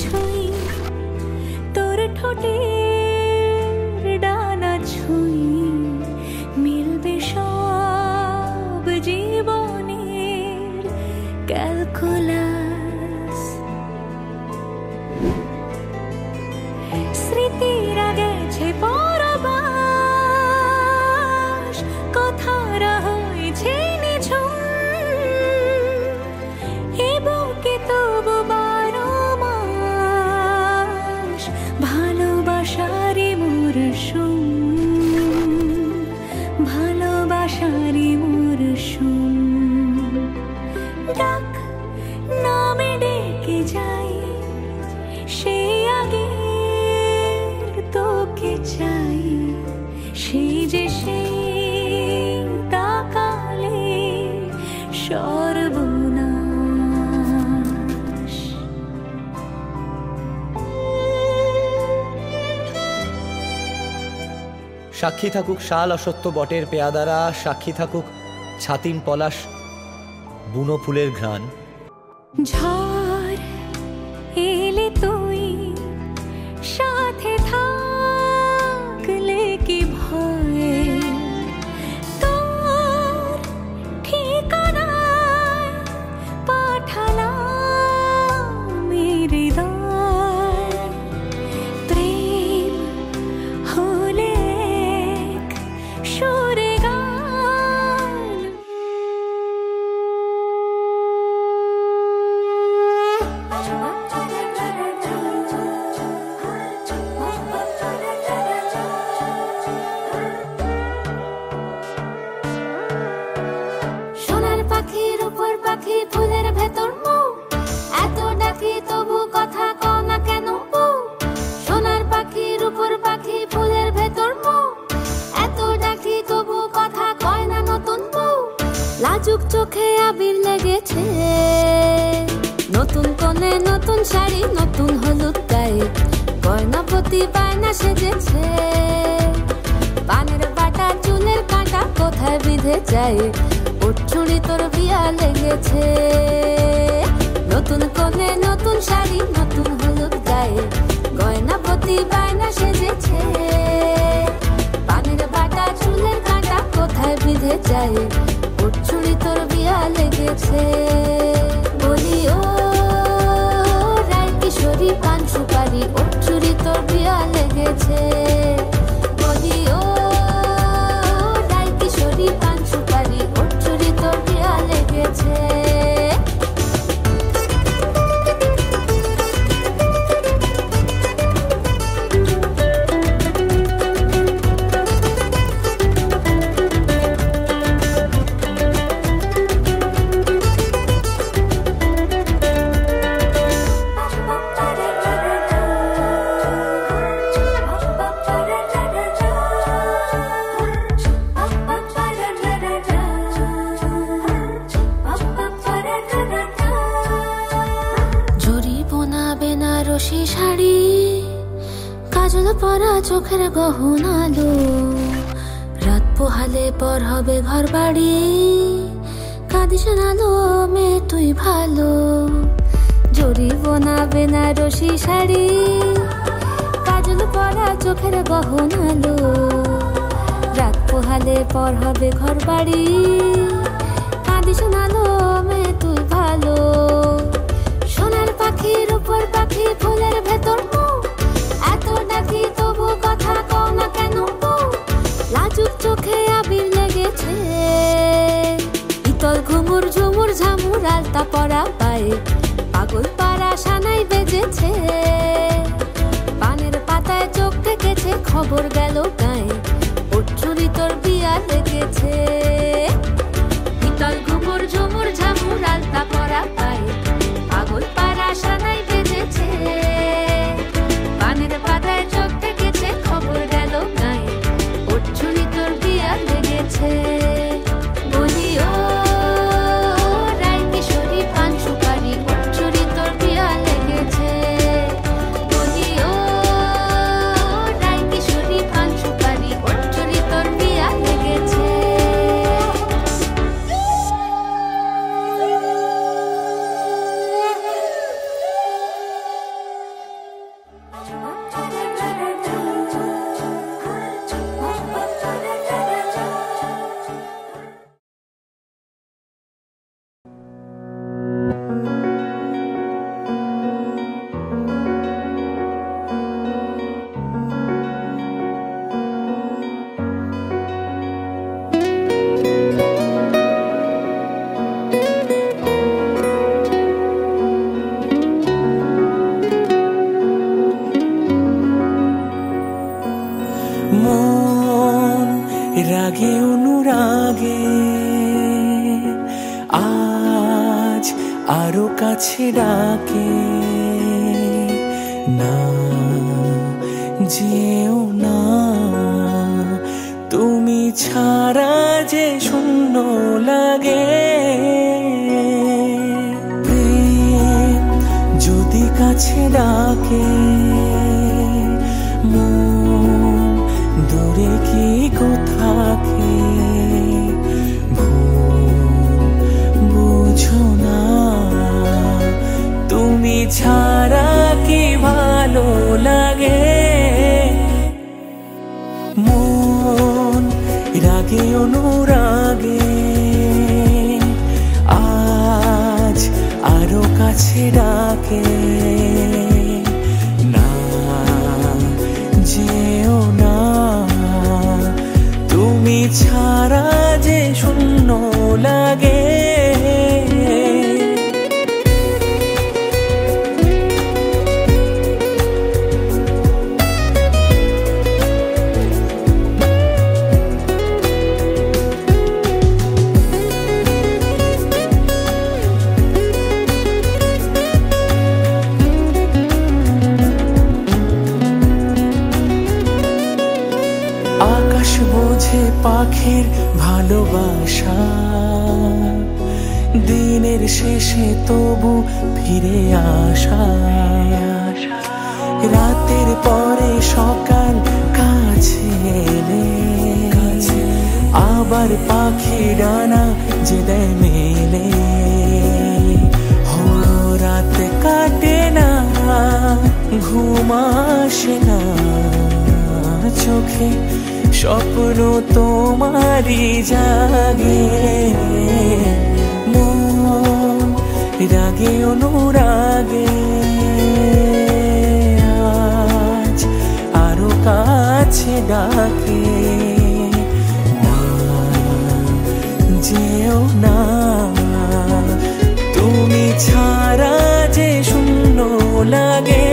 ছুঁই তোর ঠোঁটের ডানা ছুঁই মিলবে সব জীবনের ক্যালকুলাস স্মৃতিরা গেছে পরবাস কথারা হয়েছে নিঝুম এ বুকে তবু 12 মাস ভালোবাসারই মরশুম ভালোবাসারই মরশুম ডাক নামে ডেকে যাই সে আগে তোকে চাই সেই যে সেই তাকালে সর্বনাশ সাক্ষী থাকুক শাল অসত্য বটের পেয়াদারা, সাক্ষী থাকুক ছাতিম পলাশ বুনো ফুলের ঘ্রাণ। ঝড় এলে তুই সাথে থাকলে কি ভয় তোর ঠিকানায় পাঠালাম হৃদয় প্রেম হলে এক সুরে গান সোনার পাখির উপর পাখি ফুলের ভেতর মুখ এত ডাকি তবু কথা কও না কেন বউ সোনার পাখির উপর পাখি ফুলের ভেতর মুখ এত ডাকি তবু কথা কয় না নতুন বউ লাজুক চোখে আবির লেগেছে নতুন কোণে নতুন শাড়ি নতুন হলুদ গায়ে গয়নাপতি বায়না সেজেছে পানের বাটা চুলের কাঁটা কোথায় বিঁধে যায় উঠছুড়ি তোর বিয়া লেগেছে নতুন কোণে নতুন শাড়ি নতুন হলুদ গায়ে গয়নাপতি বায়না সেজেছে পানের বাটা চুলের কাঁটা কোথায় বিঁধে যায় উঠছুড়ি তোর বিয়া লেগেছে বলি ও রায় কিশোরী পান সুপারি উঠছুড়ি তোর বিয়া লেগেছে বলি ও রায় কিশোরী পান সুপারি উঠছুড়ি তোর বিয়া লেগেছে বেনারসি শাড়ি কাজল পরা চোখের গহনালো রাত পোহালে পর হবে ঘর বাড়ি কাঁদিস নালো মেয়ে তুই ভালো জরি বোনা বেনারসি শাড়ি কাজল পরা চোখের গহনালো রাত পোহালে পর হবে ঘর বাড়ি কাঁদিস নালো মেয়ে তুই ভালো সোনার পাখির উপর পাখি ফুলের ভেতর মুখ এত ডাকি তবু কথা কও না কেন বউ লাজুক চোখে আবির লেগেছে ইতল ঘুমুর ঝুমুর ঝামুর আলতা পরা পায়ে পাগল পাড়া সানাই বেজেছে পানের পাতায় চোখ ঠেকেছে খবর গেল গায়ে উঠছুরি তোর বিয়া লেগেছে ইতল ঘুমুর ঝুমুর ঝামুর আলতা পরা পায়ে পাগল পাড়া সানাই বেজেছে পানের পাতায় চোখ ঠেকেছে খবর গেল গায়ে উঠছুরি তোর বিয়া লেগেছে বলি ও রায় কিশোরী পান আরো কাছে ডাকে, না যেও না, তুমি ছাড়া যে শূন্য লাগে। প্রেম যদি কাছে ডাকে, মন দূরে কি কোথাকে, বুঝো না, তুমি ছাড়া কি ভালো লাগে। মন রাগে অনুরাগে আজ আরো কাছে ডাকে, না যেও না, তুমি ছাড়া যে শূন্য লাগে। আকাশ বোঝে পাখির ভালোবাসা, দিনের শেষে তবু ফিরে আসা, রাতের পরে সকাল কাছে এলে, আবার পাখি ডানা যে দেয় মেলে। রাত কাটে না, ঘুম আসে না চোখে, স্বপ্ন তোমারই জাগে। মন রাগে অনুরাগে আজ আরো কাছে ডাকে, না যেও না, তুমি ছাড়া যে শূন্য লাগে।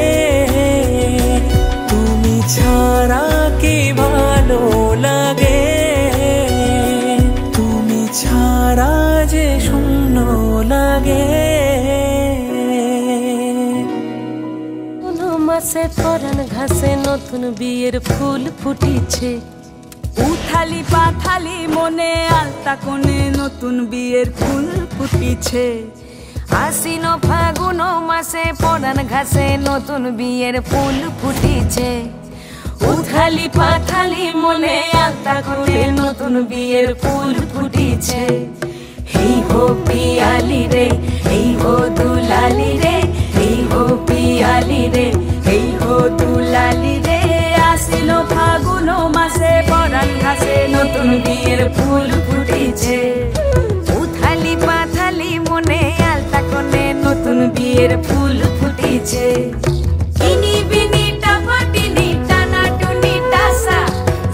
তুমি ছাড়া কি ভালো লাগে, তুমি ছাড়া যে শূন্য লাগে। কোন মাসে পরাণ ঘাসে নতুন বিয়ের ফুল ফুটিছে, উথালি পাথালি মনে আলতা কোণে নতুন বিয়ের ফুল ফুটিছে। আশ্বিন ফাগুন মাসে পরাণ ঘাসে নতুন বিয়ের ফুল ফুটিছে। উথালি পাথালি মনে আলতা কোণে নতুন বিয়ের ফুল ফুটিছে। এই হো পিয়ালি রে, এই হো দুলালি রে, এই হো পিয়ালি রে, এই হো দুলালি রে। আসিল ফাগুন মাসে পরাণ ঘাসে নতুন বিয়ের ফুল ফুটিছে। উথালি পাথালি মনে আলতা কোণে নতুন বিয়ের ফুল ফুটিছে। ইনি বিনি টাপাটিনি টানা টুনি টাসা,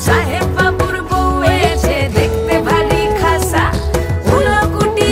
সাহেব বাবুর বউ এসে দেখতে ভারী খাসা। উনকুটি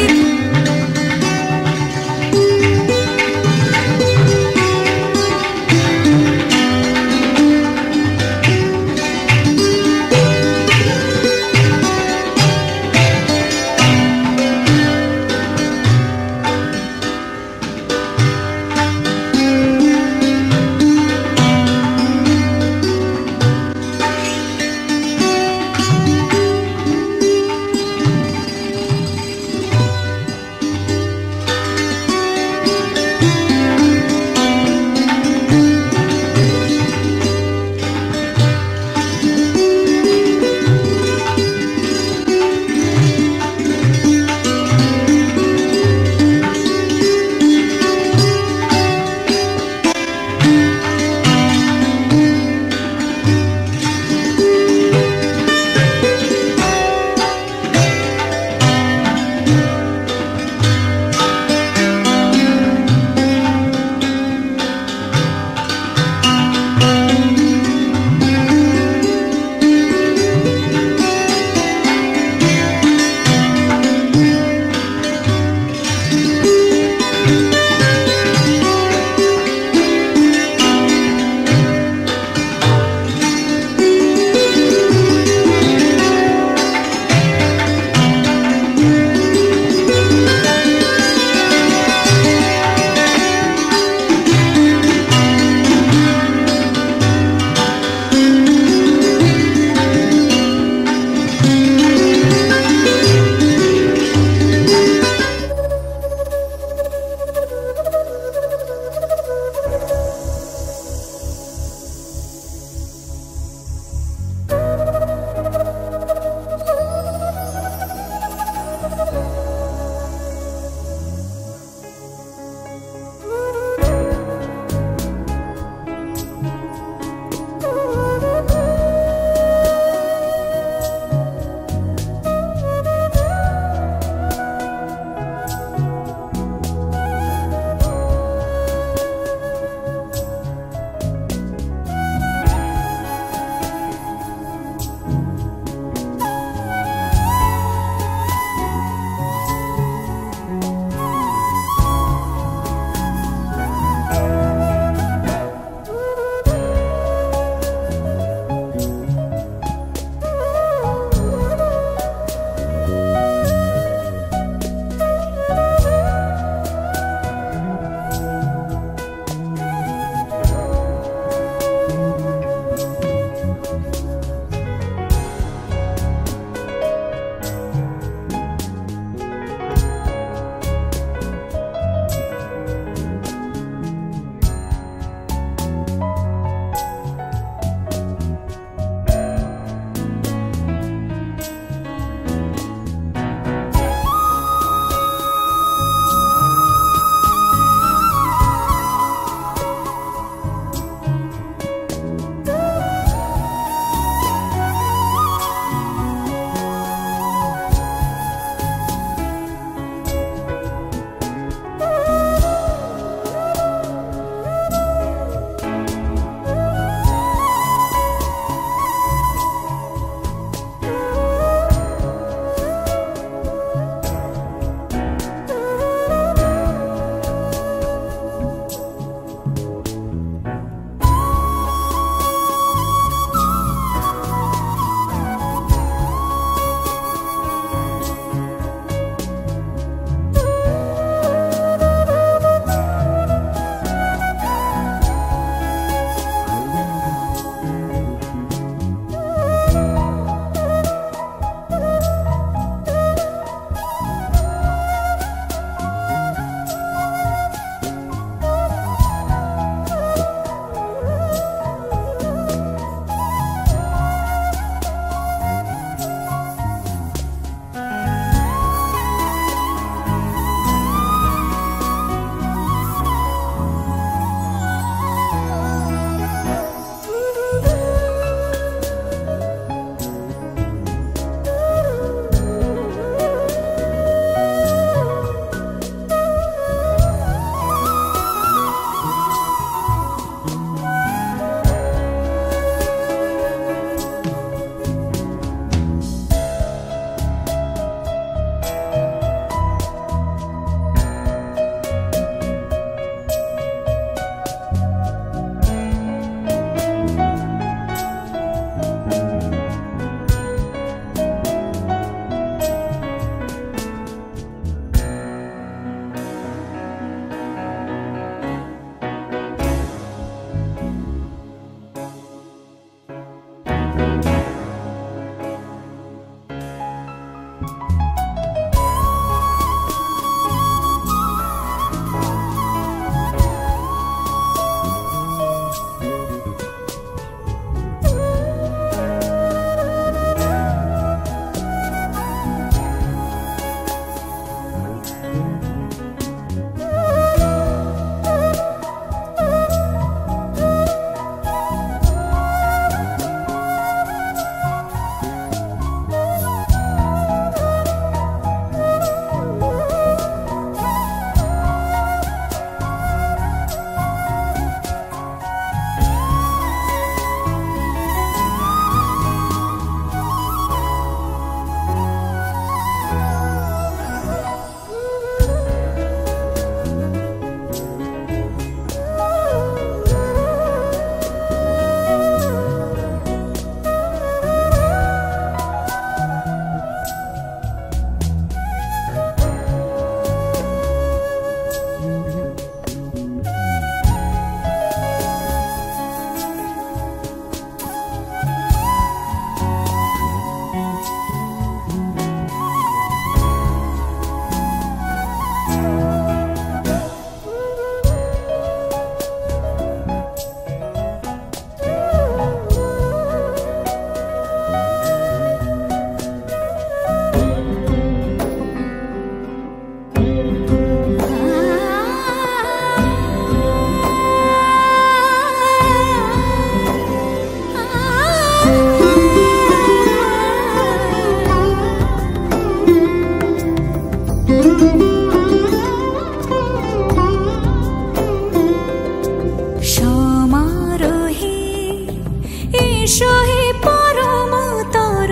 এসো হে পরমতর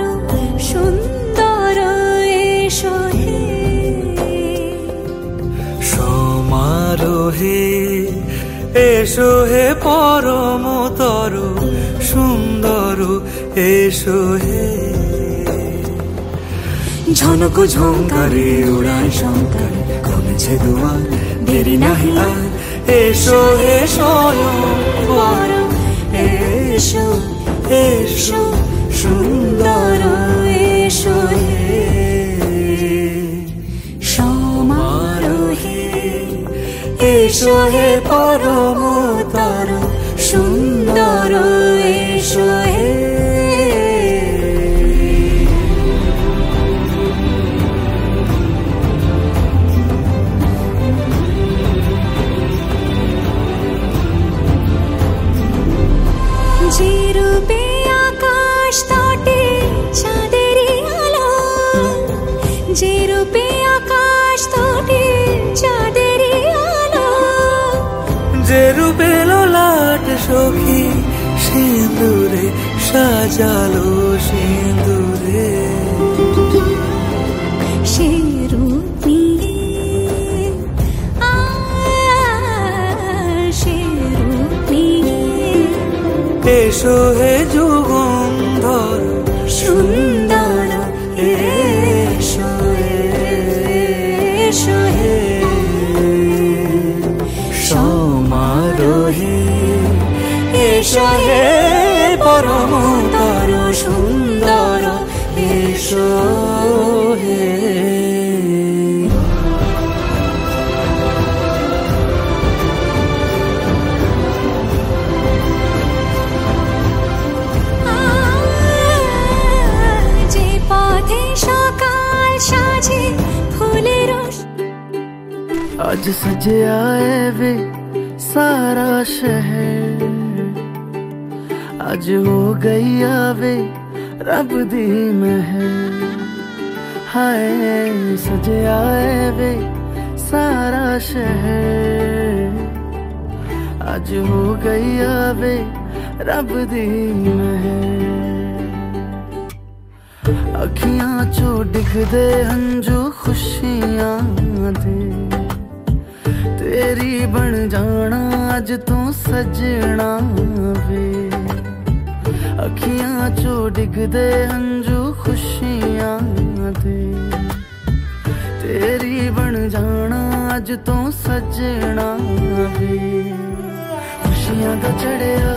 সুন্দর এসো হে সমারোহে এসো হে পরমতর সুন্দর এসো হে ঝনক ঝঙ্কারে উড়ায় শঙ্কর কমেছে দুয়ার দেরি নাহি আর এসো হে স্বয়ংবর এসো এসো সুন্দর এসো হে সমারোহে এসো হে পরমতর সুন্দর এসো হে যে রূপে আকাশ তটে চাঁদেরই আলো যে রূপে আকাশ তটে চাঁদেরই আলো যে রূপে ললাট সখী সিঁদুরে সাজালো সিঁদুরে সে রূপ নিয়ে সে রূপ নিয়ে এসো হে যুগন্ধর সুন্দর এসো এসো হে সমারোহে এসো হে পরমতর সুন্দর এসো হে যে পথে সকাল সাজে ফুলের आज सजे आए वे सारा शहर आज हो गई आवे रब दी महर हाय सजे आए वे सारा शहर आज हो गई आवे रब दी महर अखियां चो दिखदे हंजू खुशियां दे तेरी बन जाना अज तू सजना वे अखियां चो डिगदे हंजू खुशियां दे तेरी बन जाना अज तू सजना वे खुशियां दा चढ़िया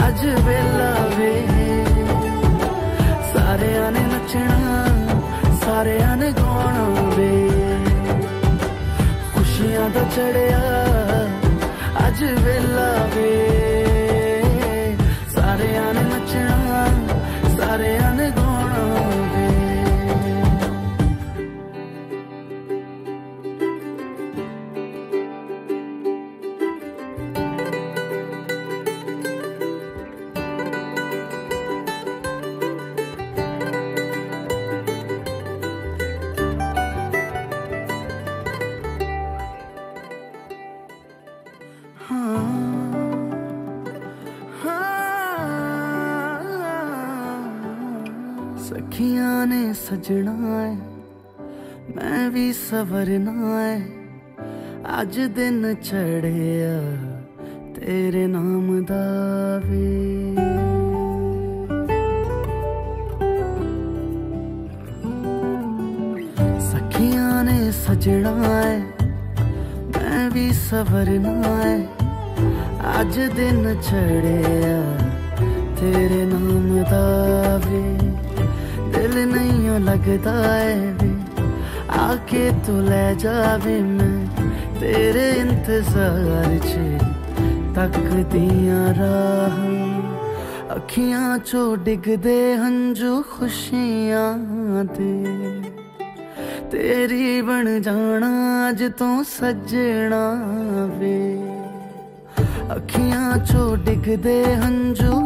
अज वेला वे सारे आने नचना सारे आने गाना वे खुशियां दा चढ़िया अज वेला वे सारे आने नचना सारे आने गाना वे सखियां ने सजना है मैं भी सवरना है अज दिन चढ़िया तेरे नाम दावे सखियां ने सजना है मैं भी सवरना है अज दिन चढ़िया तेरे नाम दावे दिल नहीं लगता है वे आके तू ले जावे मैं तेरे इंतजार च तक दिया राह अखियां चो डिगदे हंजू खुशियां दे तेरी बन जाना अज तू सजना वे अखियां चो डिगदे हंजू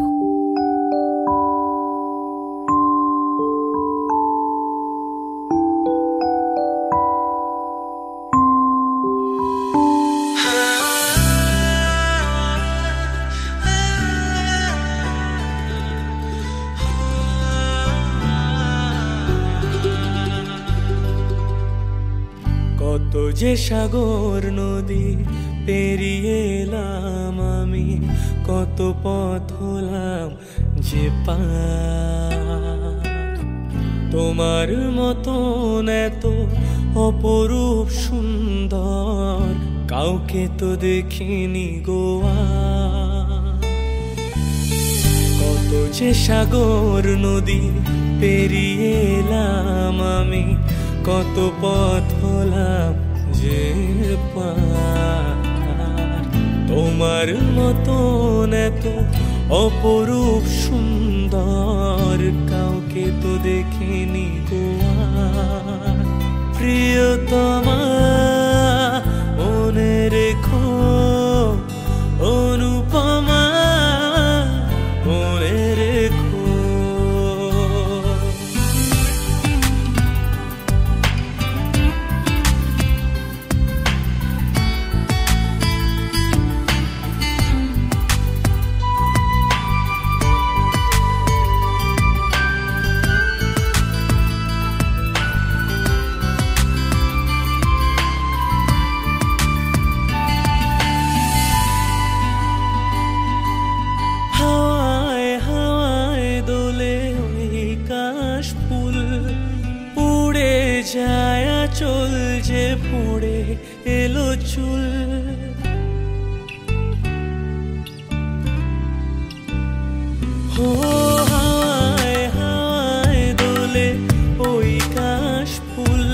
যে সাগর নদী পেরিয়ে এলাম আমি, কত পথ হলাম যে পার। তোমার মতন এত অপরূপ সুন্দর কাউকে তো দেখিনি গোয়া। কত যে সাগর নদী পেরিয়ে এলাম আমি, কত পথ হলাম যে পার। তোমার মতন এত অপরূপ সুন্দর কাউকে তো দেখিনি গোয়া। প্রিয়তমা মনে রেখো, অনুপমা মনে রেখো। চল যে পড়ে এলো চুল, হো হাওয়ায় হাওয়ায় দোলে ওই কাশ ফুল।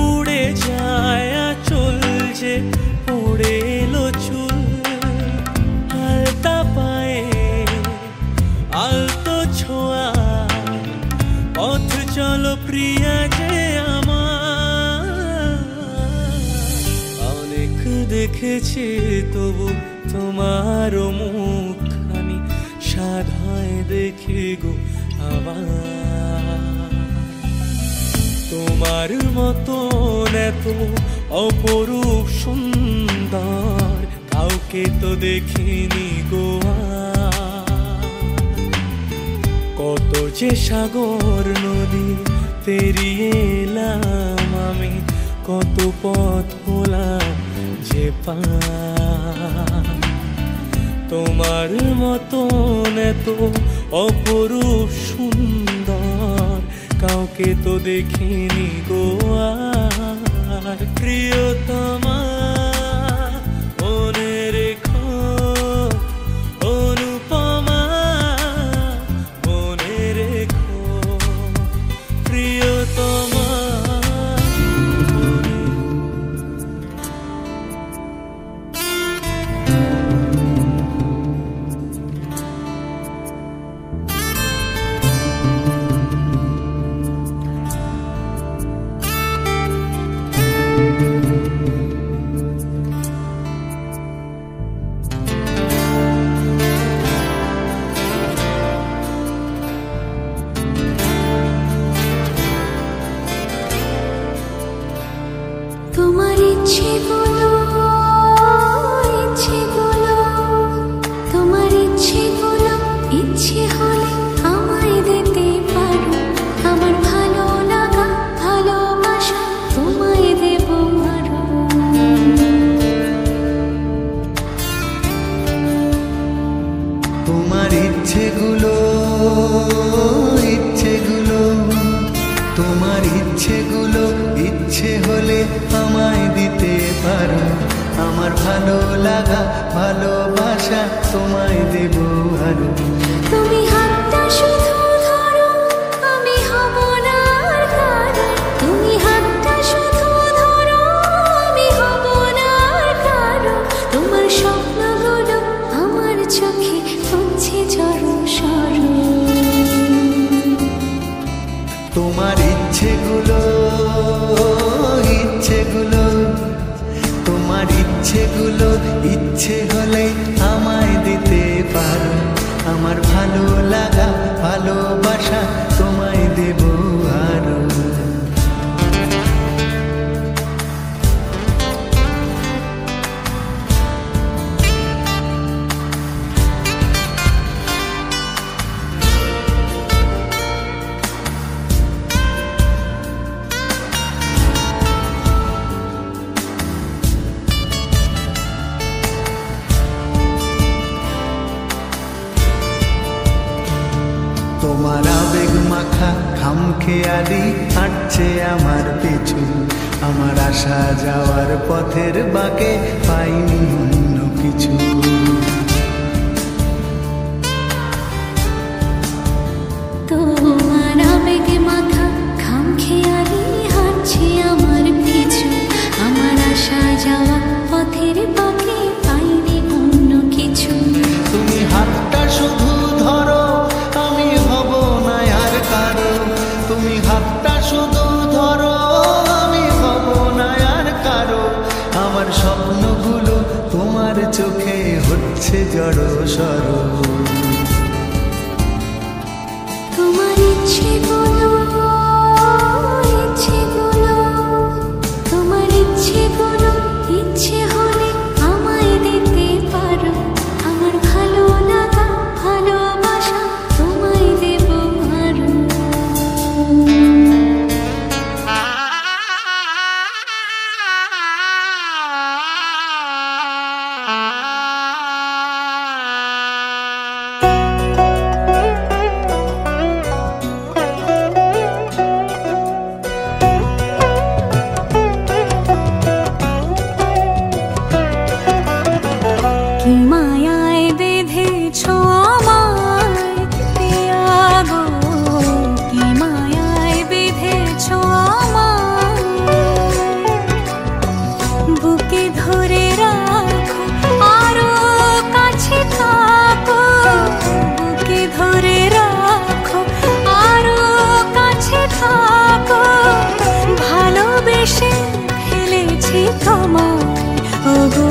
উড়ে যায় চল যে পড়ে এলো চুল। আলতা পায়ে আলতো ছোঁয়া, পথ চলো প্রিয়া যে দেখেছি তবু তোমার মুখখানি সাধ হয় দেখে গো আমার। তোমার মতন এত অপরূপ সুন্দর কাউকে তো দেখিনি গোয়া। কত যে সাগর নদী পেরিয়ে এলাম আমি, কত পথ হলাম যে পার। তোমার মতন এত অপরূপ সুন্দর কাউকে তো দেখিনি গোয়া। প্রিয়তমা মনে রেখো, অনুপমা মনে রেখো। প্রিয়তমা ইচ্ছে হলে আমায় দিতে পারো। আমার ভালো লাগা ভালোবাসা তোমায় দেব আরো। তুমি হাতটা শুধু ধরো, আমি হব না আর কারো। তুমি হাতটা শুধু ধরো, আমি হব না আর কারো। তোমার স্বপ্নগুলো আমার চোখে হচ্ছে ঝড় সরো। তোমার ইচ্ছেগুলো তোমার ইচ্ছেগুলো ইচ্ছে হলে আমায় দিতে পারো। আমার ভালো লাগা ভালোবাসা তোমায় দেব আরো। তোমার আবেগ মাখা খামখেয়ালি হাঁটছে আমার পিছু, আমার আসা যাওয়ার পথের বাঁকে পাইনি অন্য কিছু। তোমার আবেগ মাখা খামখেয়ালি হাঁটছে আমার পিছু, আমার আসা যাওয়া পথের বাঁকে পাইনি অন্য কিছু। তুমি হাতটা শুধু ধরো, আমি হব না আর কারো। তুমি হাতটা শুধু ধরো, আমি হব না আর কারো। আমার স্বপ্নগুলো তোমার চোখে হচ্ছে জড়সড়। তোমার ইচ্ছেগুলো, ইচ্ছেগুলো, তোমার ইচ্ছেগুলো ইচ্ছে হলে আমায় দিতে পারো। আমার ভালো লাগা ভালোবাসা তোমায় দেব আরো। কি মায়ায় বেঁধেছো আমায় পিয়া গো, কি মায়ায় বেঁধেছো আমায়। বুকে ধরে রাখো আরো কাছে থাকো, বুকে ধরে রাখো আরো কাছে থাকো। ভালোবেসে ফেলেছি তোমায় ওগো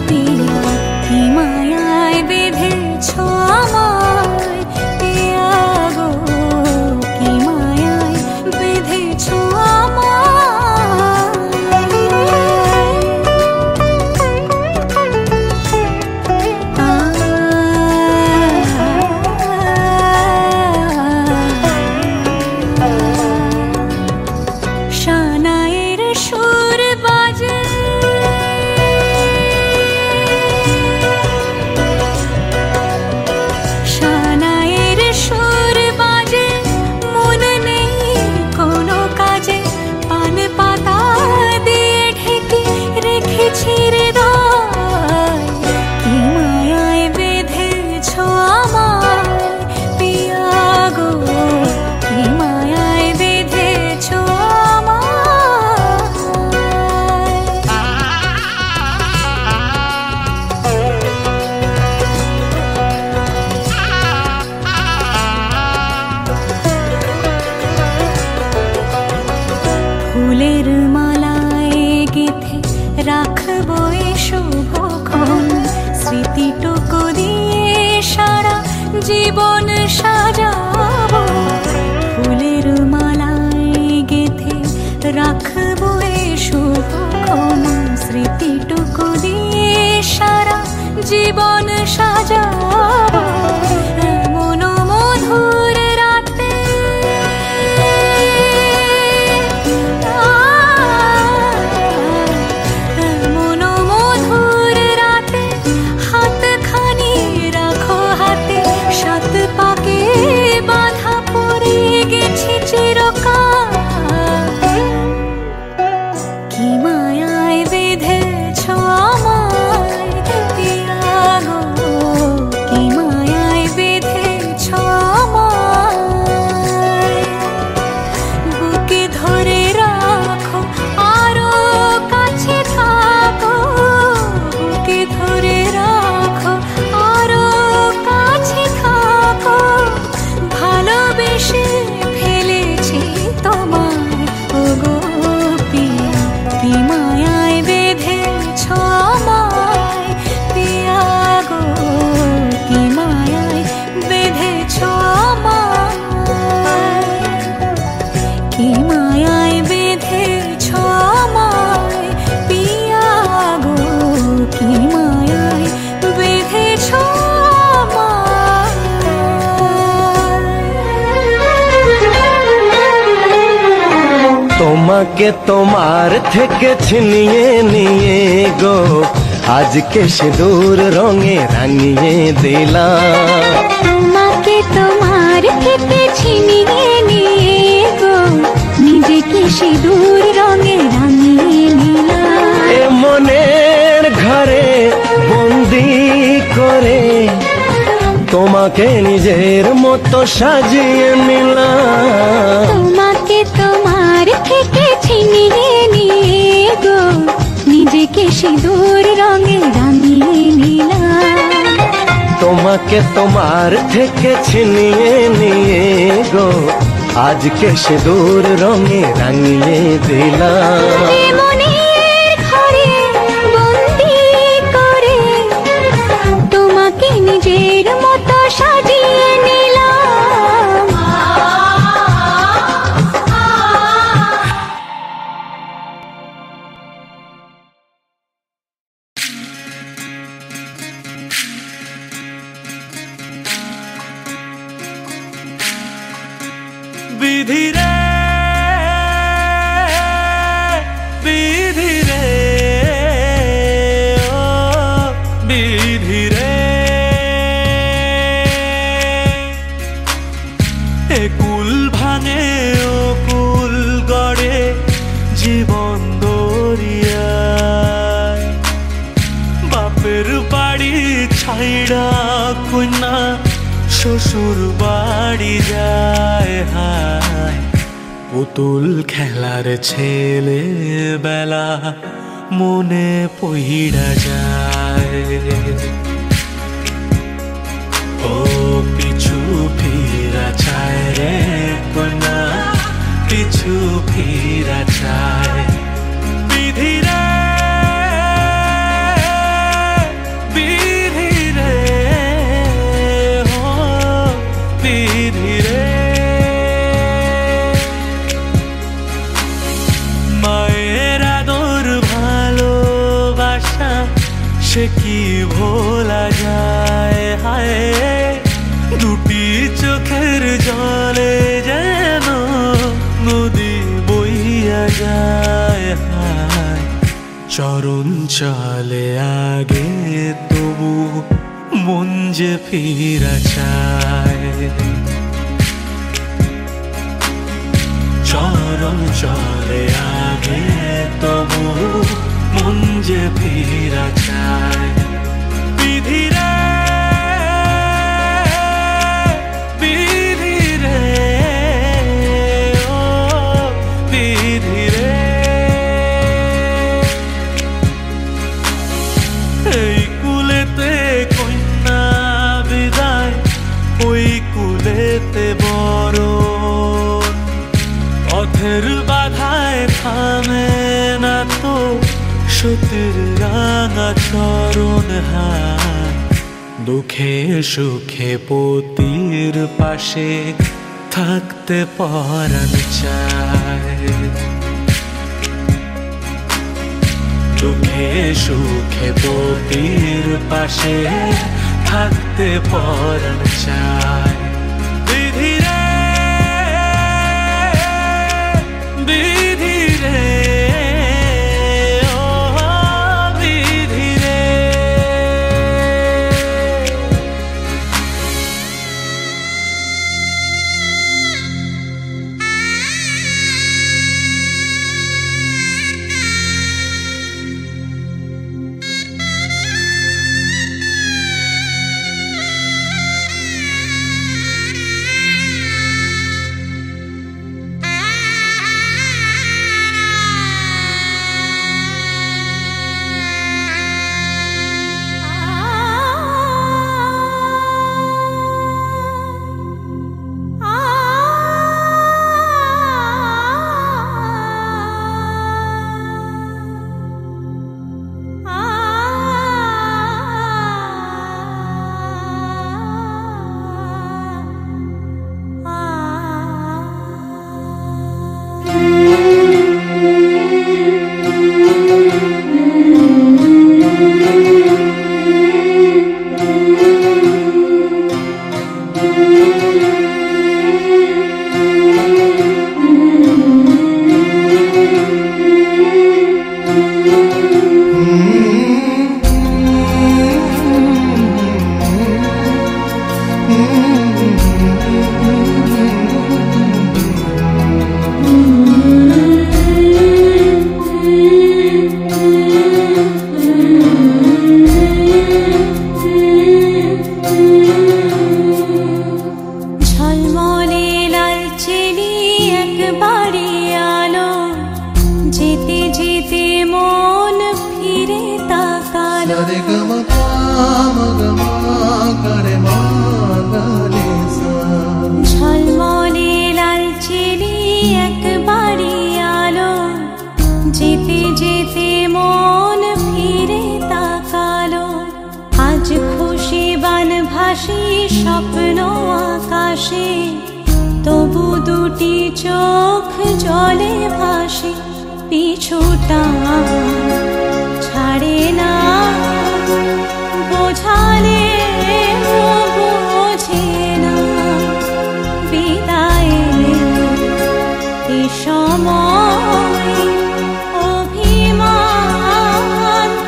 পিয়া, কি মায়ায় বেঁধেছো আমায় পিয়া গো, কি মায়ায় বেঁধেছো শানায়ের সুর বাজে, শানায়ের সুর বাজে, মন নেই কোনো কাজে। পান পাতা দিয়ে ঢেকে রেখেছি হৃদয়, কি মায়ায় বেঁধেছো আমায় পিয়া গো, কি মায়ায় বেঁধেছো ফুলের মালায় গেঁথে রাখবো এ শুভক্ষণ। স্মৃতিটুকু দিয়ে সারা জীবন সাজাবো, ফুলের মালায় গেঁথে রাখবো এ শুভক্ষণ। স্মৃতিটুকু দিয়ে সারা জীবন সাজাবো। এমন মধুর রাতে, এমন মধুর রাতে হাতখানি রাখো হাতে। সাত পাকে বাঁধা পড়ে গেছি চিরকাল, কি মায়ায় বেঁধেছো আমায় পিয়া গো, কি মায়ায় বেঁধেছো আমায়। বুকে ধরে রাখো আরো কাছে থাকো, বুকে ধরে রাখো আরো কাছে থাকো। ভালোবেসে ফেলেছি তোমায় ওগো পিয়া, কি মায়ায় বেঁধেছো আমায় পিয়া গো, কি মায়ায় বেঁধেছো আমায়, কি মায়ায় বেঁধেছো আমায় পিয়া গো, কি মায়ায় বেঁধেছো তোমাকে তোমার থেকে ছিনিয়ে নিয়ে গো আজকে সিঁদুর রঙে রাঙিয়ে দিলাম। তোমাকে তোমার থেকে ছিনিয়ে নিয়ে গো নিজেকে সিঁদুর রঙে রাঙিয়ে নিলাম। এ মনের ঘরে বন্দি করে তোমাকে নিজের মতো সাজিয়ে নিলাম। তোমাকে তোমার থেকে ছিনিয়ে নিয়ে গো নিজেকে সিঁদুর রঙে রাঙিয়ে নিলাম। তোমাকে তোমার থেকে ছিনিয়ে নিয়ে গো আজকে সিঁদুর রঙে রাঙিয়ে দিলাম। এ মনের ঘরে বন্দি করে তোমাকে নিজের মতো সাজিয়ে নিলাম। বিধি রে বিধি রে ও বিধি রে, এ কুল ভাঙে ও কুল গড়ে জীবন দরিয়ায়। বাপের বাড়ি ছাইড়া কন্যা শ্বশুর বাড়ি যায় হায়। পুতুল খেলার ছেলে বেলা মনে পইড়া যায়। ও পিছু ফিরা চায় রে কন্যা, পিছু ফিরা চায়। বিধি রে বিধি রে বিধি রে, মায়ের আদর ভালোবাসা সে কি ভোলা যায় হায়। দুটি চোখের জলে যেন নদী বইয়া যায় হায়। চরণ চলে আগে তবু মন যে ফিরা চায়। চরণ চলে আগে তবু মন যে ফিরা চায়। বিধি রে বিধি রে ও বিধি রে, এই কুলেতে কন্যা বিদায় ওই কুলেতে বড়। পথের বাধায় থামে না তো সতীর রাঙা চরণ হায়। দুঃখে সুখে পতির পাশে থাকতে পরাণ চায়। দুঃখে সুখে পতির পাশে থাকতে পরাণ চায়। বিধি রে বিধি রে ও বিধি রে। रे ग म प म ग म ग रे म ग रे सा। ঝলমলে লাল চিনি একবারই আলো, যেতে যেতে মন ফিরে তাকালো। আজ খুশি বান ভাসি স্বপ্ন আকাশে, তবু দুটি চোখ জলে ভাসে। পিছুটা ছাড়ে না, বোঝালে বোঝে না। বিদায়ে এ সময় অভিমান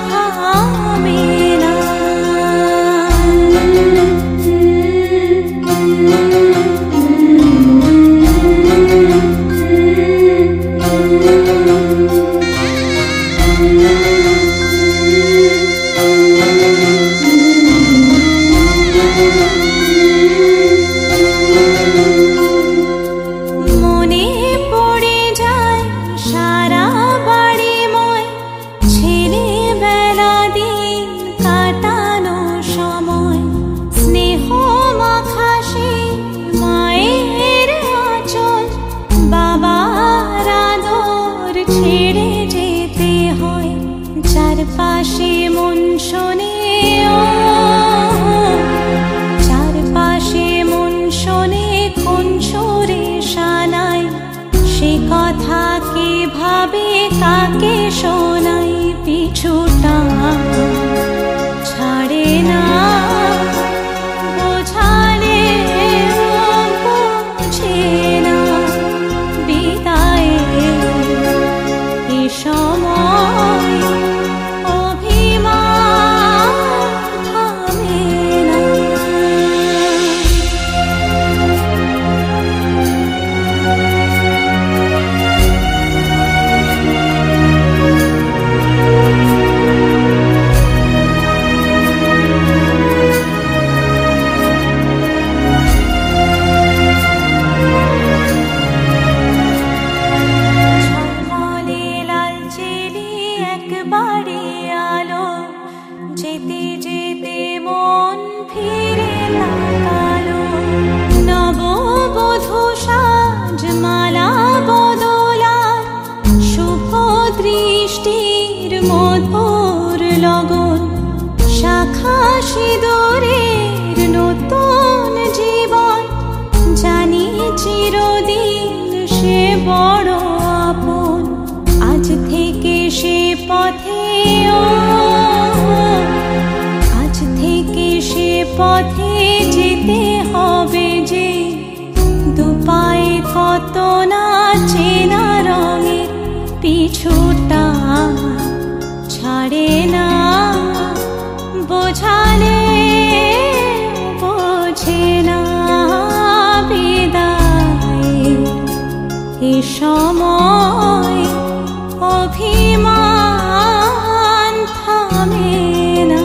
থামে না। মনে পড়ে যায় সারা বাড়িময় ছেলেবেলা দিন কাটানো সময়। স্নেহ মাখা সেই মায়ের আঁচল, বাবার আদর ছেড়ে যেতে হয়। চারপাশে মন শোনে, চারপাশে মন শোনে কোন সুরে শানাই। সে কথা কে ভাবে কাকে শোনাই। পিছুটা ছাড়ে না, বোঝালে বোঝে না। বিদায়ে এ সময় অভিমান থামে না। ঝলমলে লাল চিনি একবারে আলো, যেতে যেতে মন ফিরে তাকালো। নববধূ সাজ মালা বদলার, শুভ দৃষ্টির মধুর লগন। শাখা সিঁদুরের নতুন জীবন, জানি চিরদিন সে বড় আপন। আজ থেকে সে পথে, আজ থেকে সে পথে যেতে হবে যে। দুপায়ে কত না চেনা রঙের, পিছুটা ছাড়ে না। বোঝালে বোঝে না। বিদায়ে এ সময় অভিমান থামে না।